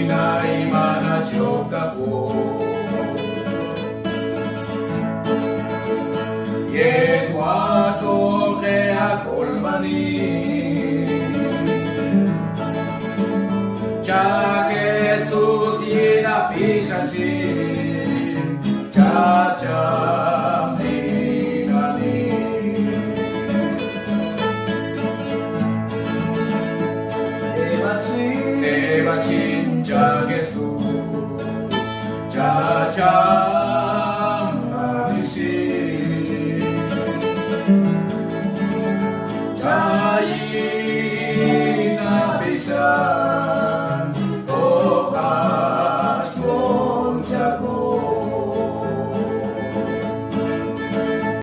나이 많아졌다고 얘와 조개야 골반이 자게 수시나 비šan지 자자 미가니 세바친 자게수 자자